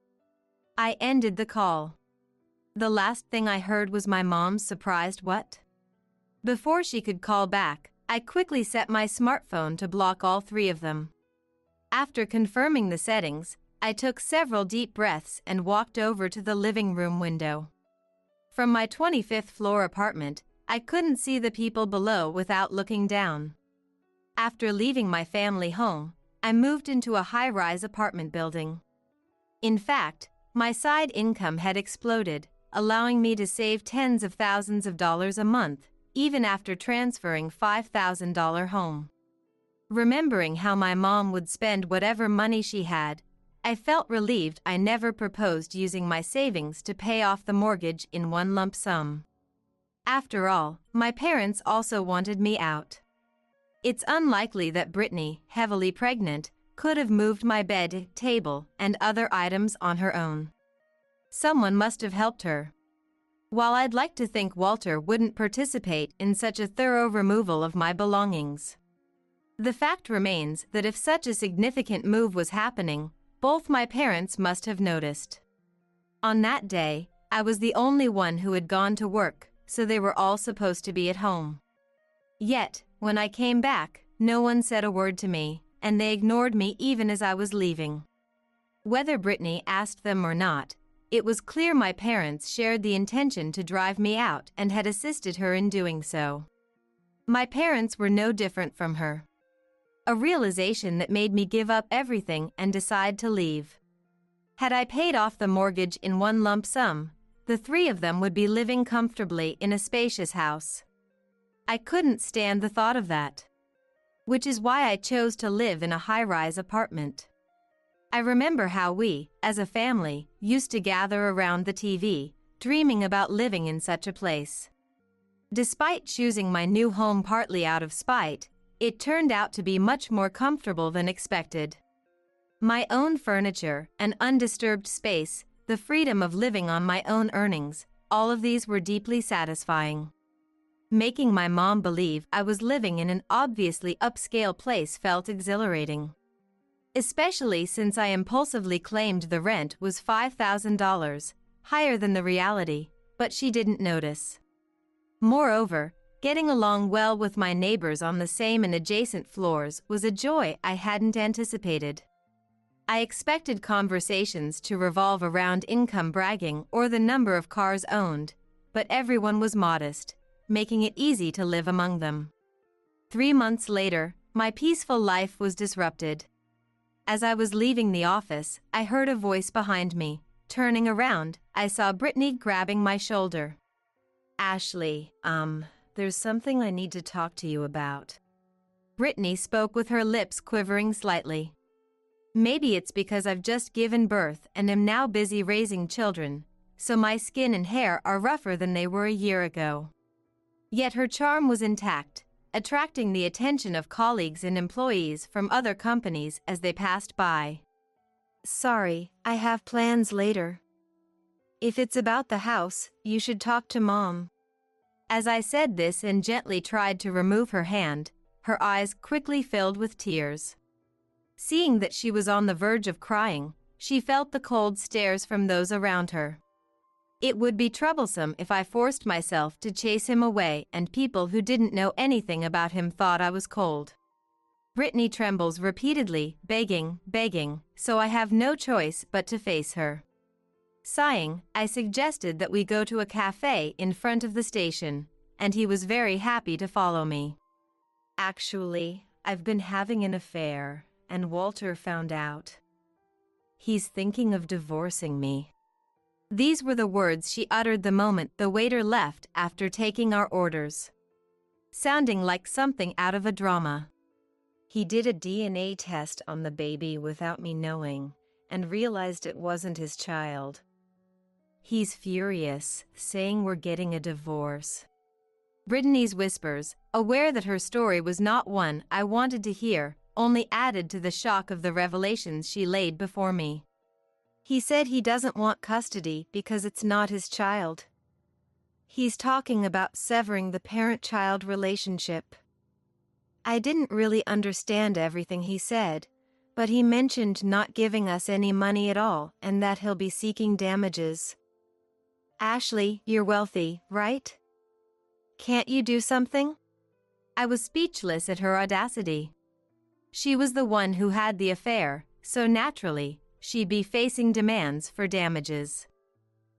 I ended the call. The last thing I heard was my mom's surprised what? Before she could call back, I quickly set my smartphone to block all three of them. After confirming the settings, I took several deep breaths and walked over to the living room window. From my 25th floor apartment, I couldn't see the people below without looking down. After leaving my family home, I moved into a high-rise apartment building. In fact, my side income had exploded, allowing me to save tens of thousands of dollars a month, even after transferring $5,000 home. Remembering how my mom would spend whatever money she had, I felt relieved I never proposed using my savings to pay off the mortgage in one lump sum. After all, my parents also wanted me out. It's unlikely that Brittany, heavily pregnant, could have moved my bed, table, and other items on her own. Someone must have helped her. While I'd like to think Walter wouldn't participate in such a thorough removal of my belongings. The fact remains that if such a significant move was happening, both my parents must have noticed. On that day, I was the only one who had gone to work, so they were all supposed to be at home. Yet, when I came back, no one said a word to me, and they ignored me even as I was leaving. Whether Brittany asked them or not, it was clear my parents shared the intention to drive me out and had assisted her in doing so. My parents were no different from her. A realization that made me give up everything and decide to leave. Had I paid off the mortgage in one lump sum, the three of them would be living comfortably in a spacious house. I couldn't stand the thought of that. Which is why I chose to live in a high-rise apartment. I remember how we, as a family, used to gather around the TV, dreaming about living in such a place. Despite choosing my new home partly out of spite, it turned out to be much more comfortable than expected. My own furniture, an undisturbed space, the freedom of living on my own earnings, all of these were deeply satisfying. Making my mom believe I was living in an obviously upscale place felt exhilarating. Especially since I impulsively claimed the rent was $5,000, higher than the reality, but she didn't notice. Moreover, getting along well with my neighbors on the same and adjacent floors was a joy I hadn't anticipated. I expected conversations to revolve around income bragging or the number of cars owned, but everyone was modest, making it easy to live among them. 3 months later, my peaceful life was disrupted. As I was leaving the office, I heard a voice behind me. Turning around, I saw Brittany grabbing my shoulder. Ashley, there's something I need to talk to you about. Brittany spoke with her lips quivering slightly. Maybe it's because I've just given birth and am now busy raising children, so my skin and hair are rougher than they were a year ago. Yet her charm was intact, attracting the attention of colleagues and employees from other companies as they passed by. Sorry, I have plans later. If it's about the house, you should talk to Mom. As I said this and gently tried to remove her hand, her eyes quickly filled with tears. Seeing that she was on the verge of crying, she felt the cold stares from those around her. It would be troublesome if I forced myself to chase him away and people who didn't know anything about him thought I was cold. Brittany trembles repeatedly, begging, so I have no choice but to face her. Sighing, I suggested that we go to a cafe in front of the station, and he was very happy to follow me. Actually, I've been having an affair, and Walter found out. He's thinking of divorcing me. These were the words she uttered the moment the waiter left after taking our orders. Sounding like something out of a drama. He did a DNA test on the baby without me knowing, and realized it wasn't his child. He's furious, saying we're getting a divorce. Brittany's whispers, aware that her story was not one I wanted to hear, only added to the shock of the revelations she laid before me. He said he doesn't want custody because it's not his child. He's talking about severing the parent-child relationship. I didn't really understand everything he said, but he mentioned not giving us any money at all and that he'll be seeking damages. Ashley, you're wealthy, right? Can't you do something? I was speechless at her audacity. She was the one who had the affair, so naturally, she'd be facing demands for damages.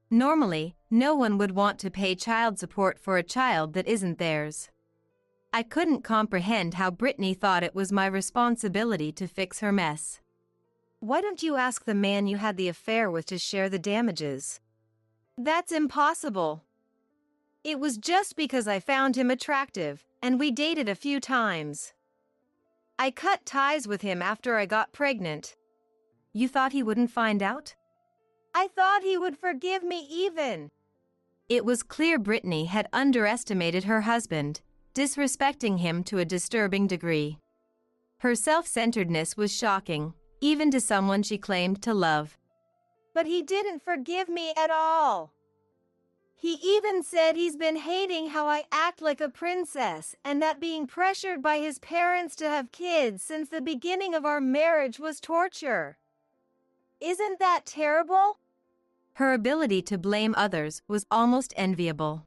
Normally, no one would want to pay child support for a child that isn't theirs. I couldn't comprehend how Brittany thought it was my responsibility to fix her mess. Why don't you ask the man you had the affair with to share the damages? That's impossible. It was just because I found him attractive, and we dated a few times. I cut ties with him after I got pregnant. You thought he wouldn't find out? I thought he would forgive me even. It was clear Brittany had underestimated her husband, disrespecting him to a disturbing degree. Her self-centeredness was shocking, even to someone she claimed to love. But he didn't forgive me at all. He even said he's been hating how I act like a princess and that being pressured by his parents to have kids since the beginning of our marriage was torture. Isn't that terrible? Her ability to blame others was almost enviable.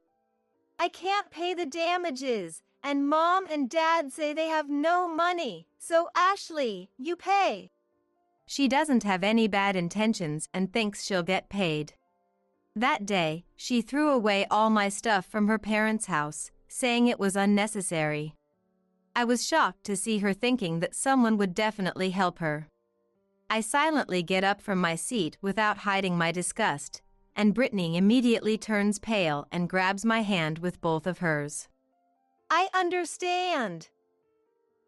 I can't pay the damages, and Mom and Dad say they have no money, so Ashley, you pay. She doesn't have any bad intentions and thinks she'll get paid. That day, she threw away all my stuff from her parents' house, saying it was unnecessary. I was shocked to see her thinking that someone would definitely help her. I silently get up from my seat without hiding my disgust, and Brittany immediately turns pale and grabs my hand with both of hers. I understand.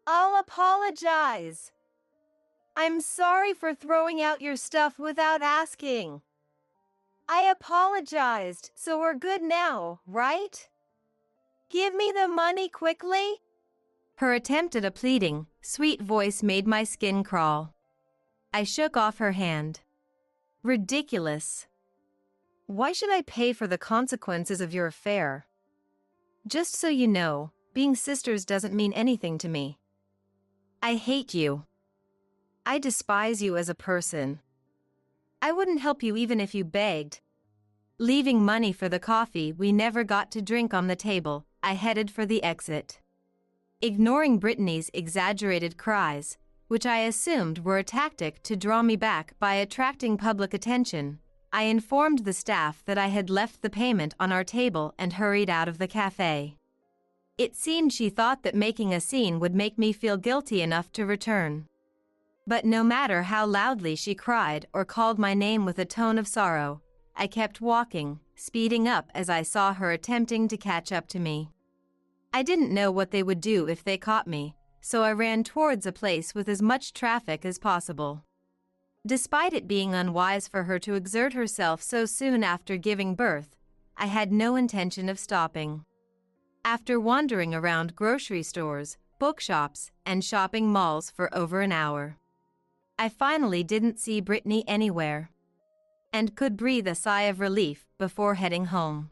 I'll apologize. I'm sorry for throwing out your stuff without asking. I apologized, so we're good now, right? Give me the money quickly. Her attempt at a pleading, sweet voice made my skin crawl. I shook off her hand. Ridiculous. Why should I pay for the consequences of your affair? Just so you know, being sisters doesn't mean anything to me. I hate you. I despise you as a person. I wouldn't help you even if you begged. Leaving money for the coffee we never got to drink on the table, I headed for the exit. Ignoring Brittany's exaggerated cries, which I assumed were a tactic to draw me back by attracting public attention, I informed the staff that I had left the payment on our table and hurried out of the cafe. It seemed she thought that making a scene would make me feel guilty enough to return. But no matter how loudly she cried or called my name with a tone of sorrow, I kept walking, speeding up as I saw her attempting to catch up to me. I didn't know what they would do if they caught me, so I ran towards a place with as much traffic as possible. Despite it being unwise for her to exert herself so soon after giving birth, I had no intention of stopping. After wandering around grocery stores, bookshops, and shopping malls for over an hour, I finally didn't see Brittany anywhere, and could breathe a sigh of relief before heading home.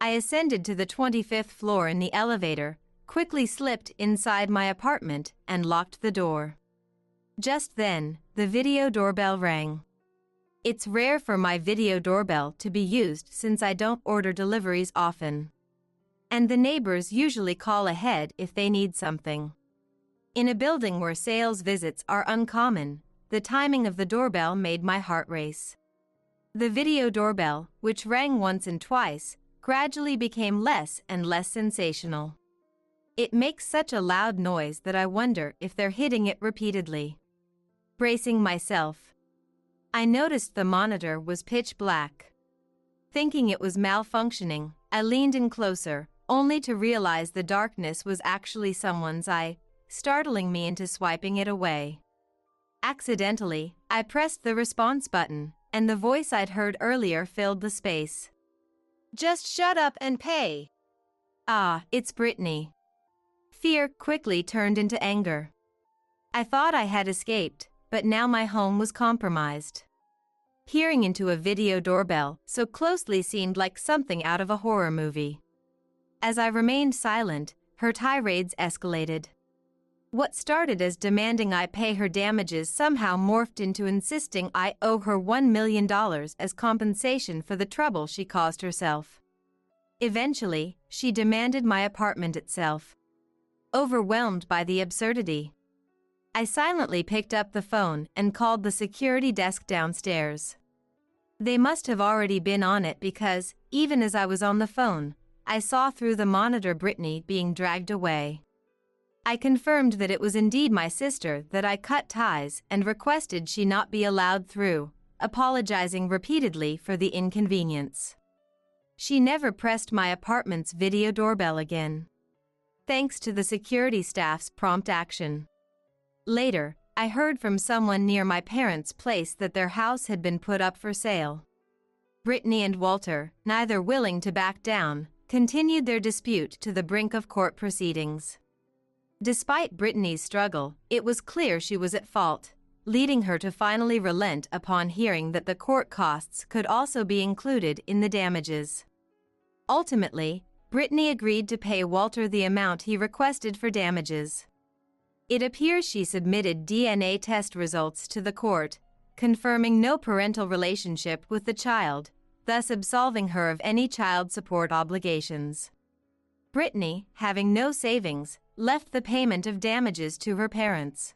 I ascended to the 25th floor in the elevator, quickly slipped inside my apartment, and locked the door. Just then, the video doorbell rang. It's rare for my video doorbell to be used since I don't order deliveries often, and the neighbors usually call ahead if they need something. In a building where sales visits are uncommon, the timing of the doorbell made my heart race. The video doorbell, which rang once and twice, gradually became less and less sensational. It makes such a loud noise that I wonder if they're hitting it repeatedly. Bracing myself, I noticed the monitor was pitch black. Thinking it was malfunctioning, I leaned in closer, only to realize the darkness was actually someone's eye, startling me into swiping it away. Accidentally, I pressed the response button, and the voice I'd heard earlier filled the space. Just shut up and pay. Ah, it's Brittany. Fear quickly turned into anger. I thought I had escaped, but now my home was compromised. Peering into a video doorbell so closely seemed like something out of a horror movie. As I remained silent, her tirades escalated. What started as demanding I pay her damages somehow morphed into insisting I owe her $1 million as compensation for the trouble she caused herself. Eventually, she demanded my apartment itself. Overwhelmed by the absurdity, I silently picked up the phone and called the security desk downstairs. They must have already been on it because, even as I was on the phone, I saw through the monitor Brittany being dragged away. I confirmed that it was indeed my sister that I cut ties and requested she not be allowed through, apologizing repeatedly for the inconvenience. She never pressed my apartment's video doorbell again, thanks to the security staff's prompt action. Later, I heard from someone near my parents' place that their house had been put up for sale. Brittany and Walter, neither willing to back down, continued their dispute to the brink of court proceedings. Despite Brittany's struggle, it was clear she was at fault, leading her to finally relent upon hearing that the court costs could also be included in the damages. Ultimately, Brittany agreed to pay Walter the amount he requested for damages. It appears she submitted DNA test results to the court, confirming no parental relationship with the child, thus absolving her of any child support obligations. Brittany, having no savings, left the payment of damages to her parents.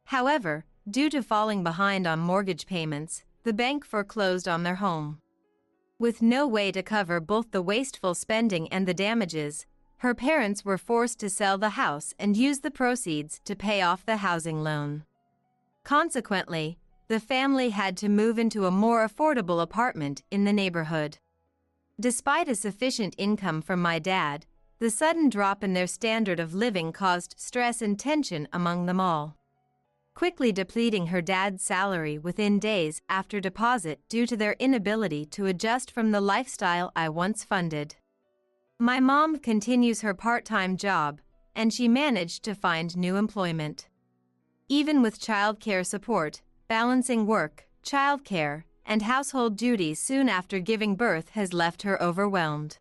However, due to falling behind on mortgage payments, the bank foreclosed on their home. With no way to cover both the wasteful spending and the damages, her parents were forced to sell the house and use the proceeds to pay off the housing loan. Consequently, the family had to move into a more affordable apartment in the neighborhood. Despite a sufficient income from my dad, the sudden drop in their standard of living caused stress and tension among them all, quickly depleting her dad's salary within days after deposit due to their inability to adjust from the lifestyle I once funded. My mom continues her part-time job, and she managed to find new employment. Even with childcare support, balancing work, childcare, and household duties soon after giving birth has left her overwhelmed.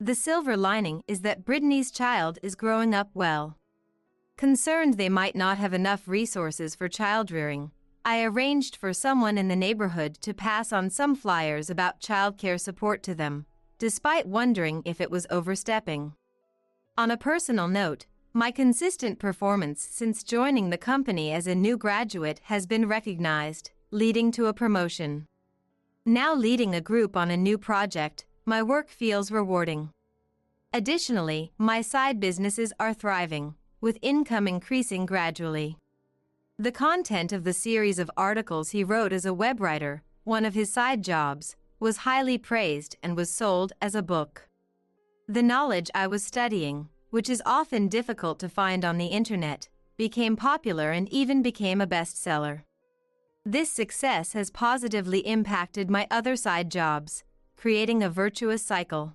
The silver lining is that Brittany's child is growing up well. Concerned they might not have enough resources for child-rearing, I arranged for someone in the neighborhood to pass on some flyers about childcare support to them, despite wondering if it was overstepping. On a personal note, my consistent performance since joining the company as a new graduate has been recognized, leading to a promotion. Now leading a group on a new project, my work feels rewarding. Additionally, my side businesses are thriving, with income increasing gradually. The content of the series of articles he wrote as a web writer, one of his side jobs, was highly praised and was sold as a book. The knowledge I was studying, which is often difficult to find on the internet, became popular and even became a bestseller. This success has positively impacted my other side jobs, creating a virtuous cycle.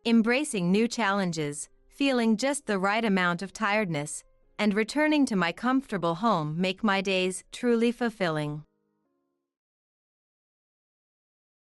Embracing new challenges, feeling just the right amount of tiredness, and returning to my comfortable home make my days truly fulfilling.